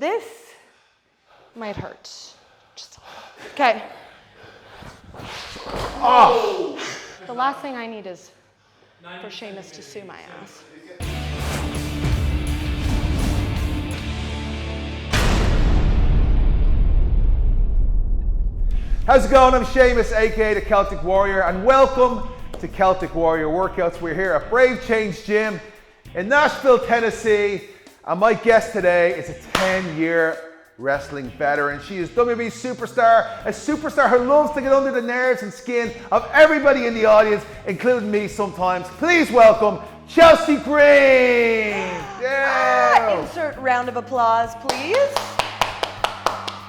This might hurt. Just okay. Oh! The last thing I need is for Sheamus to sue my ass. How's it going? I'm Sheamus, aka the Celtic Warrior, and welcome to Celtic Warrior Workouts. We're here at Brave Change Gym in Nashville, Tennessee, and my guest today is a 10-year wrestling veteran. She is WWE Superstar, a superstar who loves to get under the nerves and skin of everybody in the audience, including me sometimes. Please welcome Chelsea Green. Yeah. Insert round of applause, please.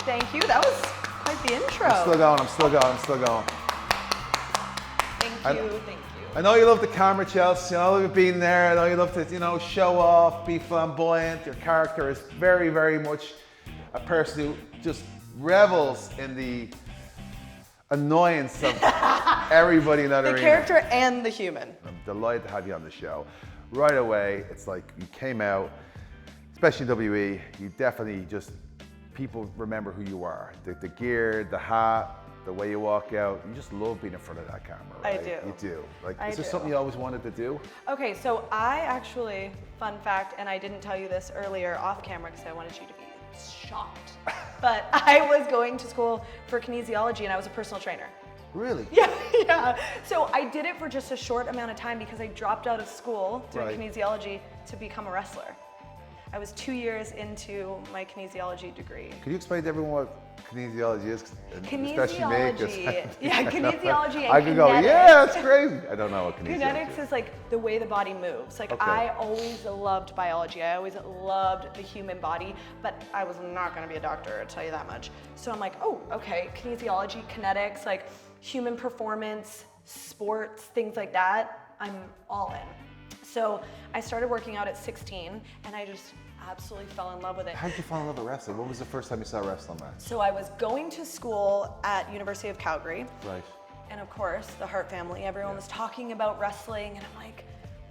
Thank you. That was quite the intro. I'm still going. Thank you. I know you love the camera, Chelsea. I know you've been there. I know you love to, show off, be flamboyant. Your character is very, very much a person who just revels in the annoyance of everybody in that arena. The character and the human. I'm delighted to have you on the show. Right away, it's like you came out, especially in WWE, you definitely people remember who you are. The gear, the hat, the way you walk out. You just love being in front of that camera, right? I do. You do. Is do. this something you always wanted to do? Okay, so I actually, fun fact, and I didn't tell you this earlier off camera because I wanted you to be shocked, but I was going to school for kinesiology and I was a personal trainer. Really? Yeah. So I did it for just a short amount of time because I dropped out of school doing kinesiology to become a wrestler. I was 2 years into my kinesiology degree. Could you explain to everyone what kinesiology is? Kinesiology, kinesiology and I could go, yeah, that's crazy. I don't know what kinesiology is. Kinetics is like the way the body moves. I always loved biology. I always loved the human body, but I was not gonna be a doctor, I'll tell you that much. So I'm like, oh, okay, kinesiology, kinetics, like human performance, sports, things like that, I'm all in. So I started working out at 16 and I just absolutely fell in love with it. How did you fall in love with wrestling? When was the first time you saw a wrestling match? So I was going to school at University of Calgary. Right. And of course, the Hart family, everyone was talking about wrestling and I'm like,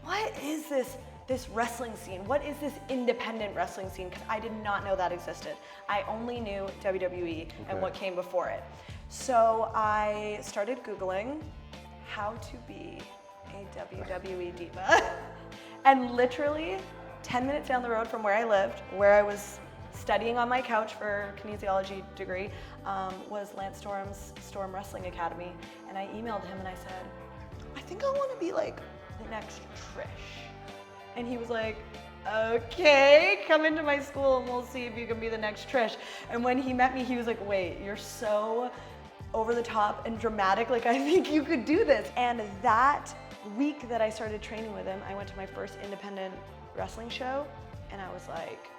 what is this wrestling scene? What is this independent wrestling scene? Because I did not know that existed. I only knew WWE and what came before it. So I started Googling how to be a WWE diva. And literally 10 minutes down the road from where I lived, where I was studying on my couch for a kinesiology degree, was Lance Storm's Storm Wrestling Academy. And I emailed him and I said, I think I want to be like the next Trish. And he was like, okay, come into my school and we'll see if you can be the next Trish. And when he met me, he was like, wait, you're so over the top and dramatic, like I think you could do this. And that week that I started training with him, I went to my first independent wrestling show and I was like,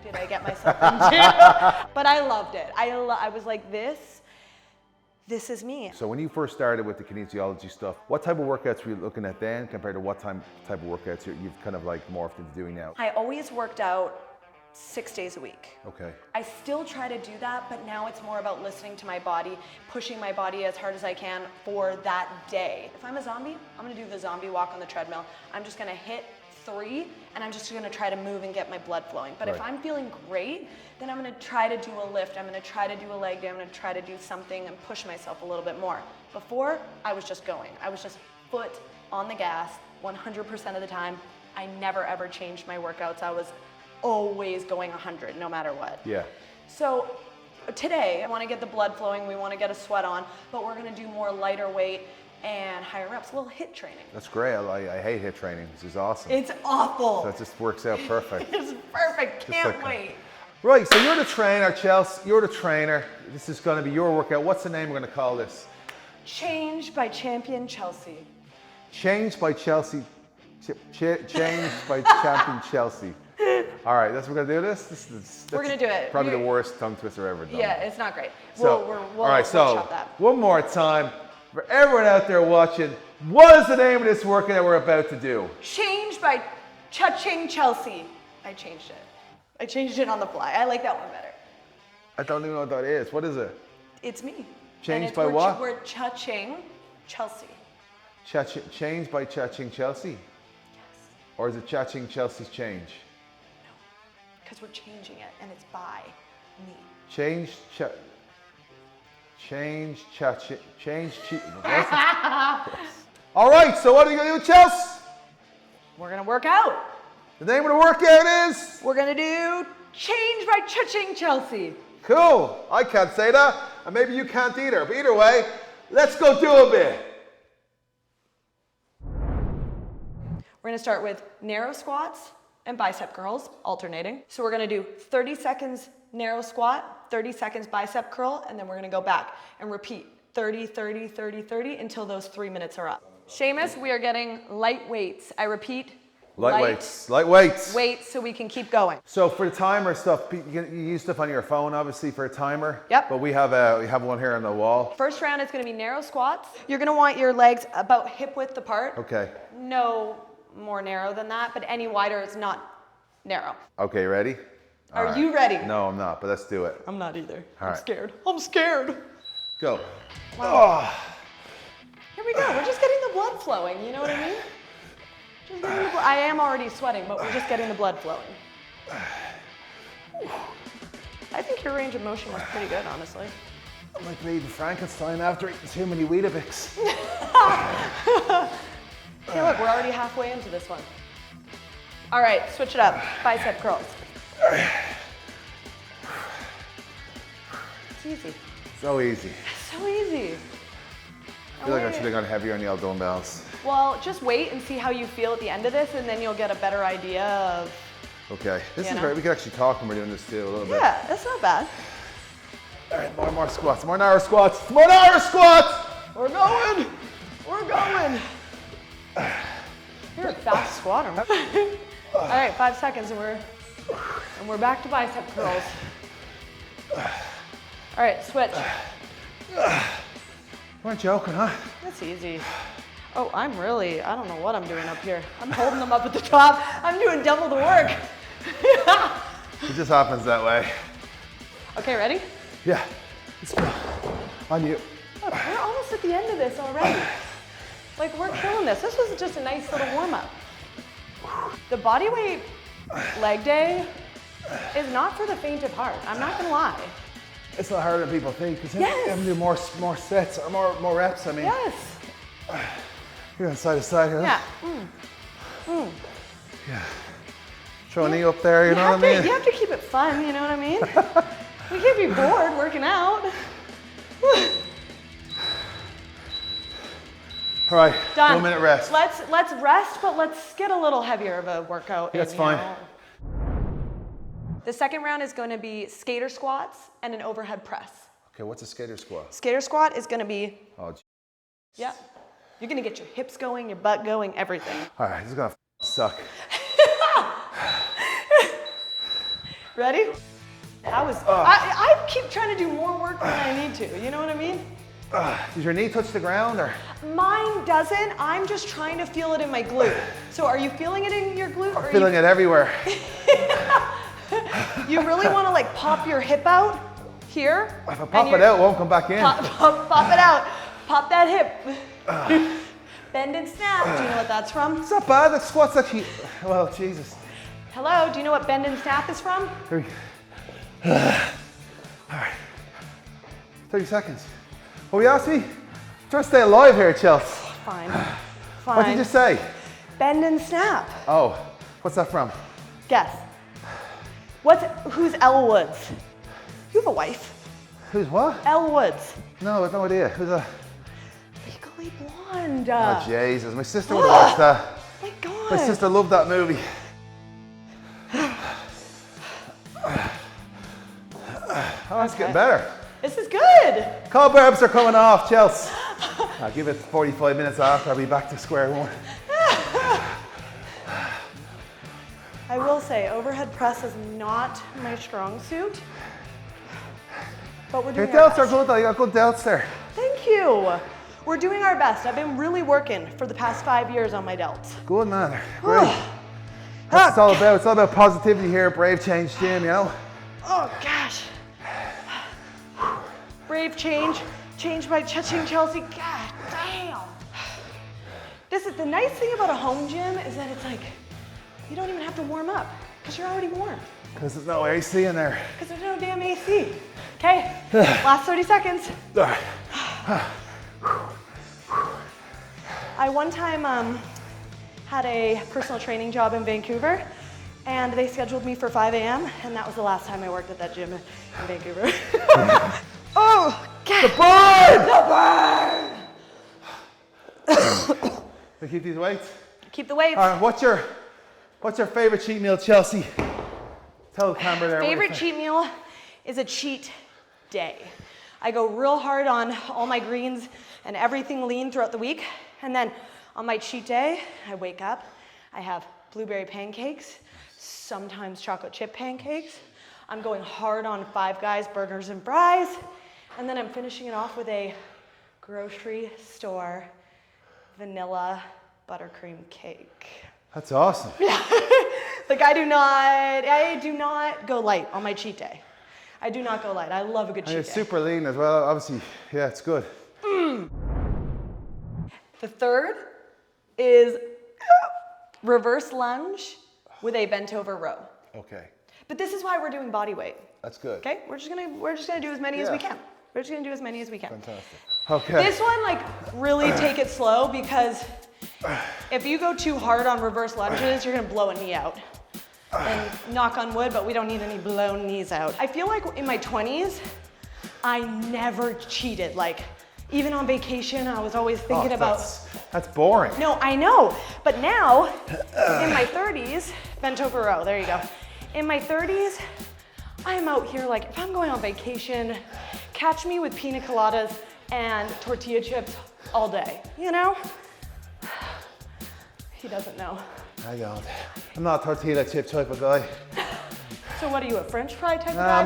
did I get myself into? But I loved it. I was like, this is me. So when you first started with the kinesiology stuff, what type of workouts were you looking at then compared to what type of workouts you've kind of like morphed into doing now? I always worked out 6 days a week. Okay. I still try to do that, but now it's more about listening to my body, pushing my body as hard as I can for that day. If I'm a zombie, I'm gonna do the zombie walk on the treadmill. I'm just gonna hit 3 and I'm just gonna try to move and get my blood flowing. But if I'm feeling great, then I'm gonna try to do a lift, I'm gonna try to do a leg day, I'm gonna try to do something and push myself a little bit more. Before, I was just going. I was just foot on the gas 100% of the time. I never ever changed my workouts. I was always going 100 no matter what. Yeah. So today, I wanna get the blood flowing, we wanna get a sweat on, but we're gonna do more lighter weight and higher reps, a little HIIT training. That's great. I hate HIIT training. This is awesome. It's awful. So it just works out perfect. It's perfect. Can't wait. Right, so you're the trainer, Chelsea. You're the trainer. This is going to be your workout. What's the name we're going to call this? Changed by Champion Chelsea. Changed by Chelsea. Changed by Champion Chelsea. All right, that's what we're going to do this? We're going to do it. Probably the worst tongue twister ever done. Yeah, it's not great. So, we'll all right, so chop that. one more time. For everyone out there watching, what is the name of this workout that we're about to do? Changed by CHA-CHING Chelsea. I changed it. I changed it on the fly. I like that one better. I don't even know what that is. What is it? It's me. Changed by what? We're CHA-CHING Chelsea. Changed by CHA-CHING Chelsea? Yes. Or is it CHA-CHING Chelsea's change? No. Because because we're changing it, and it's by me. Change, All right, so what are you gonna do, Chelsea? We're gonna work out. The name of the workout is? We're gonna do Change by CHA-CHING Chelsea. Cool. I can't say that, and maybe you can't either. But either way, let's go do a bit. We're gonna start with narrow squats and bicep curls, alternating. So we're gonna do 30 seconds narrow squat, 30 seconds bicep curl, and then we're gonna go back and repeat 30, 30, 30, 30 until those 3 minutes are up. Sheamus, we are getting light weights. I repeat, Light weights. weights so we can keep going. So for the timer stuff, you use stuff on your phone, obviously, for a timer. Yep. But we have one here on the wall. First round is gonna be narrow squats. You're gonna want your legs about hip width apart. Okay. No more narrow than that, but any wider is not narrow. Okay, ready? Are you ready? No, I'm not, but let's do it. I'm not either. All I'm right. scared. I'm scared. Go. Wow. Here we go. We're just getting the blood flowing, you know what I mean? Just getting the I am already sweating, but we're just getting the blood flowing. I think your range of motion was pretty good, honestly. I'm like Baby Frankenstein after eating too many Weetabix. Okay, look, we're already halfway into this one. All right, switch it up. Bicep curls. It's easy. So easy. So easy. I feel like I should have gone heavier on the old dumbbells. Well, just wait and see how you feel at the end of this, and then you'll get a better idea of. Okay, this You is know? great. We can actually talk when we're doing this too, a little bit. Yeah, that's not bad. All right, more squats, more narrow squats, more narrow squats! We're going. We're going. You're a fast squatter. All right, 5 seconds, and we're back to bicep curls. All right, switch. We're joking, huh? That's easy. Oh, I don't know what I'm doing up here. I'm holding them up at the top. I'm doing double the work. It just happens that way. Okay, ready? Yeah, let's go. On you. Look, we're almost at the end of this already. Like, we're killing this. This was just a nice little warm-up. The bodyweight leg day is not for the faint of heart. I'm not gonna lie. It's not harder than people think, because Yes. you have to do more sets, or more reps, I mean. Yes. You're on side to side here. Yeah. Yeah. Throw a knee up there, you know what I mean? You have to keep it fun, you know what I mean? You can't be bored working out. All right, Done. 1 minute rest. Let's rest, but let's get a little heavier of a workout. That's in, fine. The second round is going to be skater squats and an overhead press. Okay, what's a skater squat? Skater squat is going to be, Oh, yeah, you're going to get your hips going, your butt going, everything. all right, this is gonna suck. Ready? I keep trying to do more work than I need to, you know what I mean? Does your knee touch the ground, or? Mine doesn't. I'm just trying to feel it in my glute. So are you feeling it in your glute? I'm feeling it everywhere. You really want to like pop your hip out here? If I pop it out, it won't come back in. Pop it out. Pop that hip. Bend and snap. Do you know what that's from? It's not bad, that squat's actually, well, Jesus. Hello, do you know what bend and snap is from? All right, 30 seconds. What you asked me? I'm trying to stay alive here, Chelsea. Fine. What did you say? Bend and snap. Oh, what's that from? Guess. Who's Elle Woods? You have a wife. Who's what? Elle Woods. No, I have no idea. Who's that? Legally Blonde. Oh, Jesus. My sister would have watched that. My God. My sister loved that movie. Oh, it's getting better. This is good. Cobwebs are coming off, Chelsea. I'll give it 45 minutes after. I'll be back to square one. I will say, overhead press is not my strong suit, but we're Your doing our delts are best. good though. You got good delts there. Thank you. We're doing our best. I've been really working for the past 5 years on my delts. Good, man. Great. That's what it's all about. It's all about positivity here at Brave Change Gym, you know? Oh, gosh. Brave change. Change by CHA-CHING Chelsea. God damn. This is the nice thing about a home gym is that it's like, you don't even have to warm up because you're already warm. Because there's no AC in there. Because there's no damn AC. Okay, last 30 seconds. I one time had a personal training job in Vancouver, and they scheduled me for 5 a.m. and that was the last time I worked at that gym in Vancouver. Oh, God. The burn! We keep these weights? Keep the weights. All right, what's your favorite cheat meal, Chelsea? Tell the camera there. Favorite cheat meal is a cheat day. I go real hard on all my greens and everything lean throughout the week. And then on my cheat day, I wake up, I have blueberry pancakes, sometimes chocolate chip pancakes. I'm going hard on Five Guys burgers and fries. And then I'm finishing it off with a grocery store vanilla buttercream cake. That's awesome. Like I do not go light on my cheat day. I do not go light. I love a good cheat day. It's super lean as well, obviously. Yeah, it's good. The third is reverse lunge with a bent over row. Okay. But this is why we're doing body weight. That's good. Okay? We're just gonna do as many as we can. We're just gonna do as many as we can. Fantastic. Okay. This one, like, really take it slow because if you go too hard on reverse lunges, you're gonna blow a knee out. And knock on wood, but we don't need any blown knees out. I feel like in my 20s, I never cheated. Like, even on vacation, I was always thinking about. That's boring. No, I know. But now, in my 30s, bent over row, there you go. In my 30s, I'm out here like, if I'm going on vacation, catch me with pina coladas and tortilla chips all day, you know? He doesn't know. I don't. I'm not a tortilla chip type of guy. So what are you, a French fry type of guy?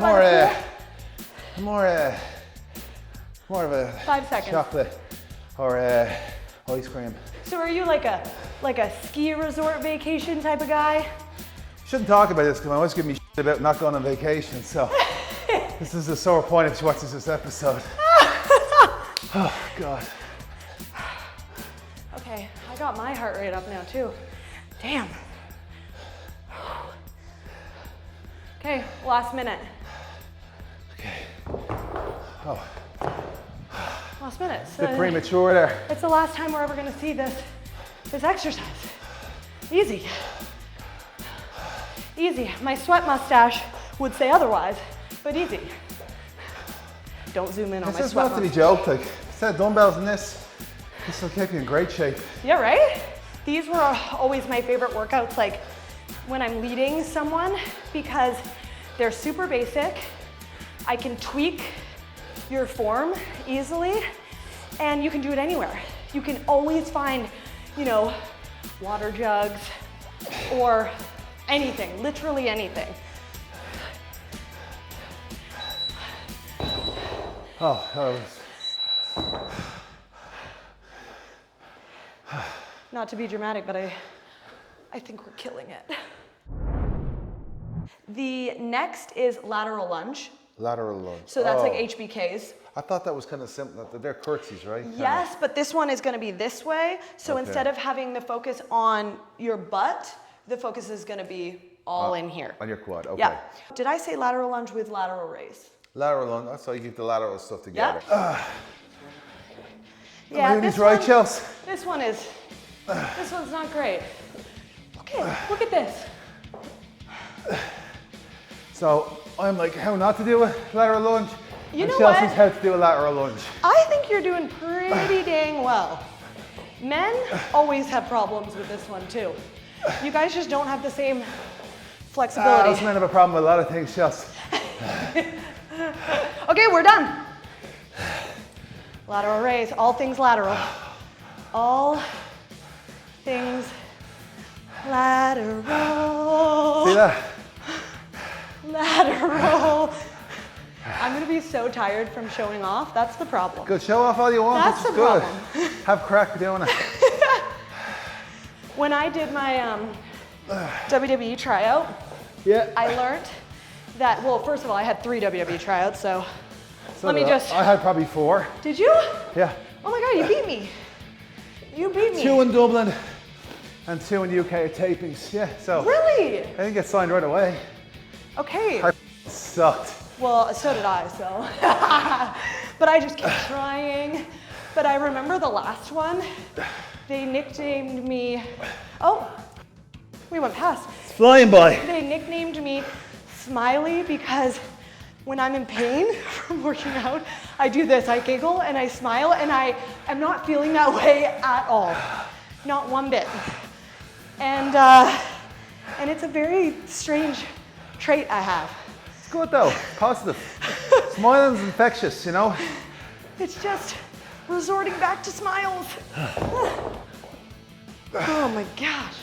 More of a 5 seconds. chocolate or ice cream. So are you like a ski resort vacation type of guy? Shouldn't talk about this because my wife's giving me shit about not going on vacation. So this is a sore point if she watches this episode. Oh God. Okay, I got my heart rate up now too. Damn. Okay, last minute. Okay. Oh. Last minute. A bit premature there. It's the last time we're ever gonna see this exercise. Easy. Easy. My sweat mustache would say otherwise, but easy. Don't zoom in on my This is sweat not to be mustache. joked. Like, instead of dumbbells in this will keep you in great shape. Yeah, right? These were always my favorite workouts, like when I'm leading someone, because they're super basic. I can tweak your form easily, and you can do it anywhere. You can always find, you know, water jugs or anything, literally anything. Oh, that was... Not to be dramatic, but I think we're killing it. The next is lateral lunge. Lateral lunge. So that's like HBKs. I thought that was kind of simple. They're curtsies, right? Yes, but this one is going to be this way. So instead of having the focus on your butt, the focus is going to be all in here. On your quad, okay. Yeah. Did I say lateral lunge with lateral raise? Lateral lunge, that's how you keep the lateral stuff together. Yeah. Yeah, this right, Chelsea? This one's not great. Okay, look at this. So I'm like, how not to do a lateral lunge? You and know Chelsea's what? how to do a lateral lunge. I think you're doing pretty dang well. Men always have problems with this one too. You guys just don't have the same flexibility. Those men have a problem with a lot of things, Chelsea. Okay, we're done. Lateral raise, all things lateral. All things lateral. See that? Lateral. I'm gonna be so tired from showing off. That's the problem. Good, show off all you want. That's it's the good. problem. Have crack doing it. When I did my WWE tryout, I learned that, well, first of all, I had 3 WWE tryouts, so let me just. I had probably 4. Did you? Yeah. Oh my God, you beat me. You beat me. 2 in Dublin and 2 in the UK at tapings. Yeah, so. Really? I didn't get signed right away. Okay. I sucked. Well, so did I, so. But I just kept trying. But I remember the last one, they nicknamed me, oh, we went past. It's flying by. They nicknamed me Smiley because when I'm in pain from working out, I do this, I giggle and I smile, and I am not feeling that way at all. Not one bit. And it's a very strange trait I have. It's good though, positive. Smiling's infectious, you know? It's just resorting back to smiles. Oh my gosh.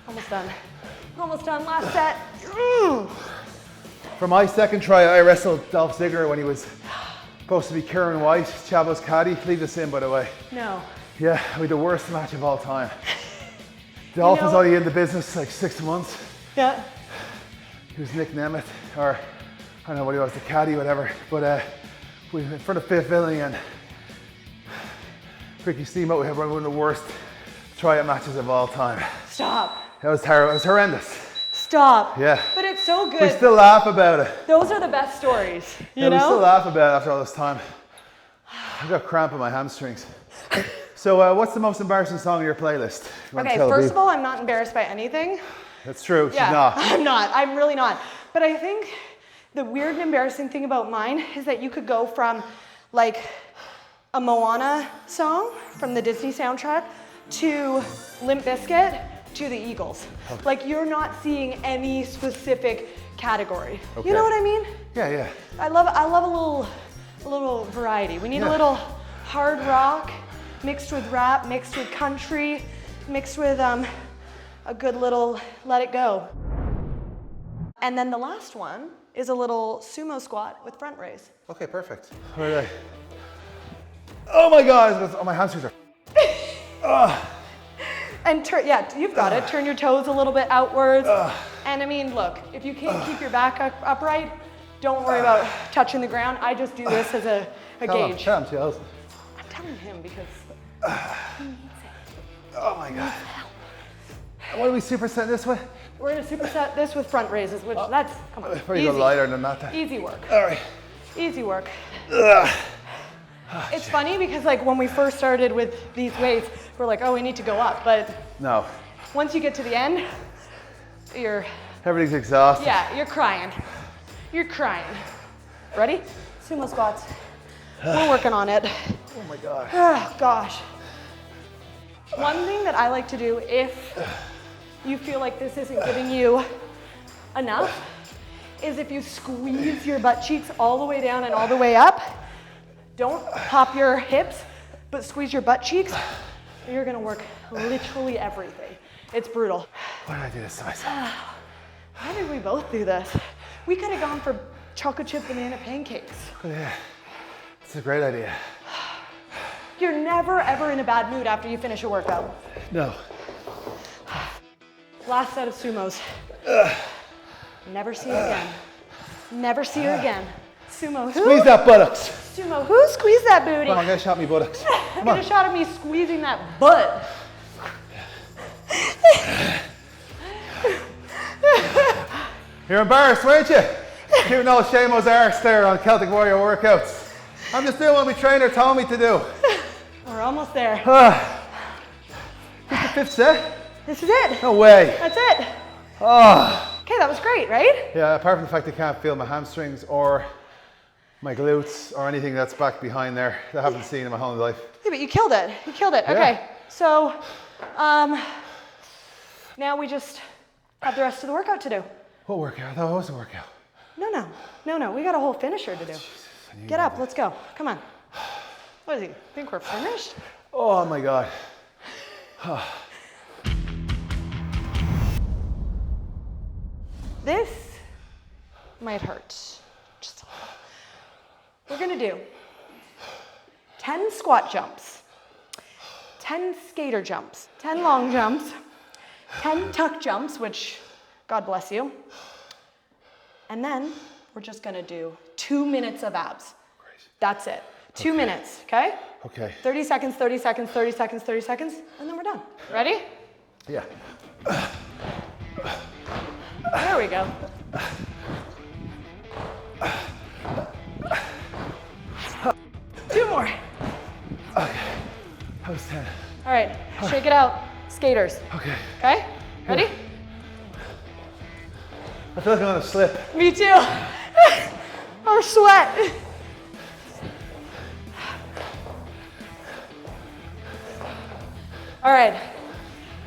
Almost done. Almost done, last set. For my second try, I wrestled Dolph Ziggler when he was supposed to be Kieran White, Chavo's caddy. Leave this in, by the way. No. Yeah, we had the worst match of all time. Dolph was only in the business like 6 months. Yeah. He was Nick Nemeth, or I don't know what he was, the caddy, whatever. But we in front of Fifth Villainy and Ricky Steamboat, we had one of the worst tryout matches of all time. Stop. That was terrible. It was horrendous. Stop. Yeah. But it's so good. We still laugh about it. Those are the best stories, you know? We still laugh about it after all this time. I got cramp in my hamstrings. So what's the most embarrassing song on your playlist? Okay, first of all, I'm not embarrassed by anything. That's true, Yeah, she's not. I'm not, I'm really not. But I think the weird and embarrassing thing about mine is that you could go from like a Moana song from the Disney soundtrack to Limp Bizkit to the Eagles. Okay. Like you're not seeing any specific category. Okay. You know what I mean? Yeah, yeah. I love a little variety. We need a little hard rock mixed with rap, mixed with country, mixed with a good little let it go. And then the last one is a little sumo squat with front raise. Okay, perfect. Where are they? Oh my God, oh, my hamstrings are. And you've got it. Turn your toes a little bit outwards. And I mean, look, if you can't keep your back upright, don't worry about touching the ground. I just do this as a gauge. Tell him, Chelsea. I'm telling him because he needs it. Oh my God. What do we superset this with? We're gonna superset this with front raises, which that's, come on, Probably go lighter than that. Easy work. All right. Easy work. It's funny because like when we first started with these weights, we're like, oh, we need to go up. But no. Once you get to the end, everything's exhausted. Yeah, you're crying. You're crying. Ready? Sumo squats. We're working on it. Oh my God. Oh gosh. One thing that I like to do if you feel like this isn't giving you enough is if you squeeze your butt cheeks all the way down and all the way up. Don't pop your hips, but squeeze your butt cheeks. You're gonna work literally everything. It's brutal. Why did I do this to myself? Why did we both do this? We could have gone for chocolate chip banana pancakes. Oh, yeah, it's a great idea. You're never ever in a bad mood after you finish a workout. No. Last set of sumos. Never see her again. Never see her again. Sumo, who? Squeeze that buttocks. Sumo, who squeezed that booty? Come on, get a shot at me buttocks. Get a shot at me squeezing that butt. You're embarrassed, weren't you? Shooting all Sheamus' arse there on Celtic Warrior workouts. I'm just doing what my trainer told me to do. We're almost there. This is the fifth set? This is it. No way. That's it. Okay, that was great, right? Yeah, apart from the fact I can't feel my hamstrings or my glutes or anything that's back behind there that I haven't seen in my whole life. Yeah, but you killed it. You killed it. Yeah. Okay, so now we just have the rest of the workout to do. What workout? That was a workout. No. We got a whole finisher to do. Get up, let's go. Come on. What is he? Think we're finished? Oh my God. This might hurt. Just a little. We're gonna do 10 squat jumps, 10 skater jumps, 10 long jumps, 10 tuck jumps, which God bless you. And then we're just gonna do 2 minutes of abs. That's it. 2 minutes, okay? Okay. 30 seconds, 30 seconds, 30 seconds, 30 seconds, and then we're done. Ready? Yeah. There we go. Two more. Okay. That was 10. All right, shake it out. Skaters. Okay. Okay? Ready? I feel like I'm gonna slip. Me too. Or sweat. All right,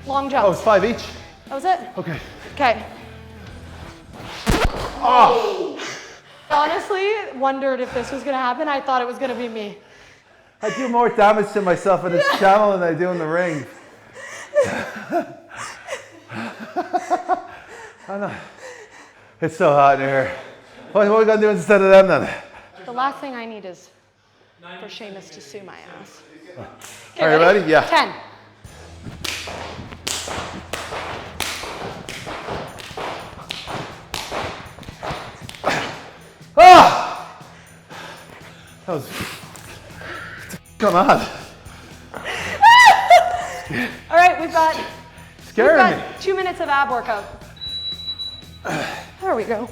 long jump. Oh, it's 5 each? That was it? Okay. Okay. Oh! Honestly, wondered if this was gonna happen. I thought it was gonna be me. I do more damage to myself in this channel than I do in the ring. I know. It's so hot in here. What are we gonna do instead of them then? The last thing I need is for Sheamus to sue my ass. Okay, Are you ready? Yeah. 10. Ah! That was going on. All right, we've got Scaring me. 2 minutes of ab workout. There we go.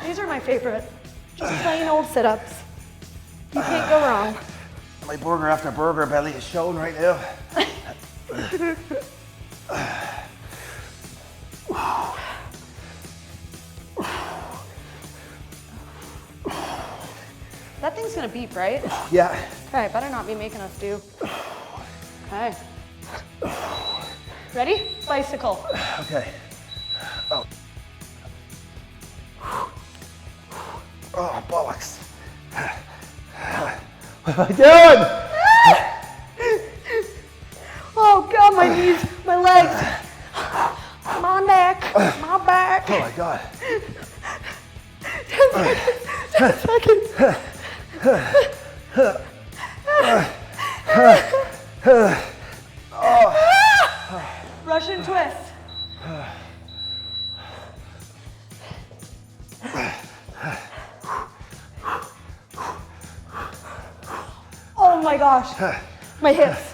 These are my favorite. Just plain old sit-ups. You can't go wrong. My burger after burger belly is showing right now. That thing's gonna beep, right? Yeah. Okay, better not be making us do. Okay. Ready? Bicycle. Okay. Oh. Oh, bollocks. What am I doing? Oh God, my knees, my legs. My neck, my back. Oh my God. 10 seconds. 10 seconds. Russian twist. Oh my gosh, my hips.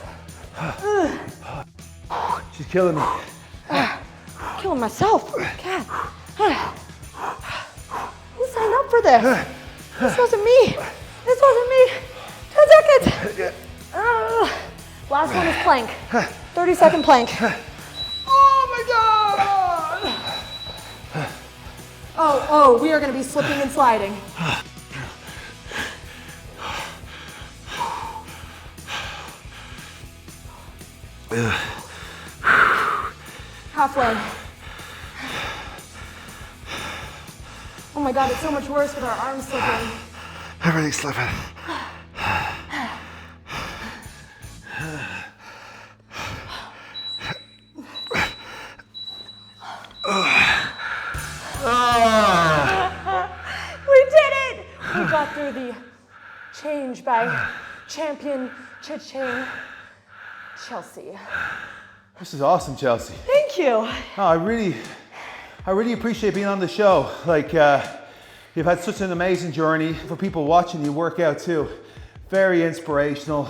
She's killing me. Killing myself. God. Who signed up for this? This wasn't me. This wasn't me. 10 seconds. Last one is plank. 30-second plank. Oh my God. Oh, we are going to be slipping and sliding. Halfway. Oh my God, it's so much worse with our arms slipping. Everything's slipping. We did it! We got through the change by champion CHA-CHING Chelsea. This is awesome, Chelsea. Thank you. Oh, I really appreciate being on the show. Like, you've had such an amazing journey. For people watching you work out too, very inspirational.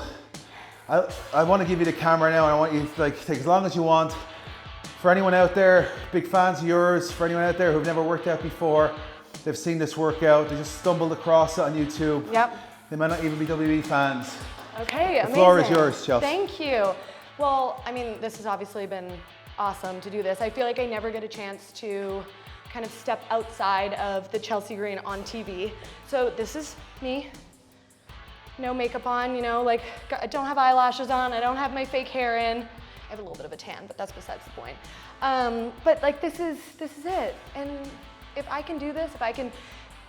I want to give you the camera now, and I want you to take as long as you want. For anyone out there, big fans of yours, for anyone out there who've never worked out before, they've seen this workout, they just stumbled across it on YouTube. Yep. They might not even be WWE fans. Okay, amazing. The floor is yours, Chelsea. Thank you. Well, I mean, this has obviously been awesome to do this. I feel like I never get a chance to kind of step outside of the Chelsea Green on TV. So this is me. No makeup on, you know, like I don't have eyelashes on, I don't have my fake hair in. I have a little bit of a tan, but that's besides the point. But like this is it. And if I can do this, if I can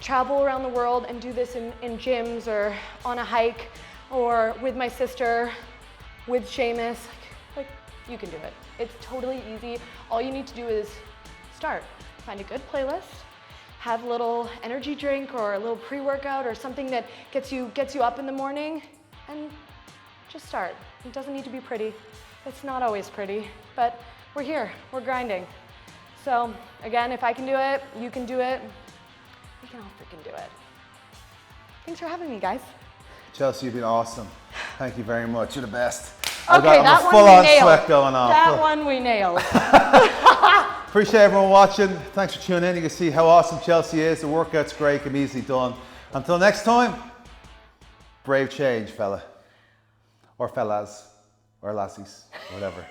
travel around the world and do this in gyms or on a hike or with my sister, with Sheamus, like you can do it. It's totally easy. All you need to do is start. Find a good playlist, have a little energy drink or a little pre-workout or something that gets you up in the morning, and just start. It doesn't need to be pretty. It's not always pretty, but we're here, we're grinding. So again, if I can do it, you can do it. We can all freaking do it. Thanks for having me, guys. Chelsea, you've been awesome. Thank you very much. You're the best. Okay, that one we nailed. Full-on sweat going on. That one we nailed. Appreciate everyone watching. Thanks for tuning in. You can see how awesome Chelsea is. The workout's great, can be easily done. Until next time, brave change, fella. Or fellas. Or lassies. Whatever.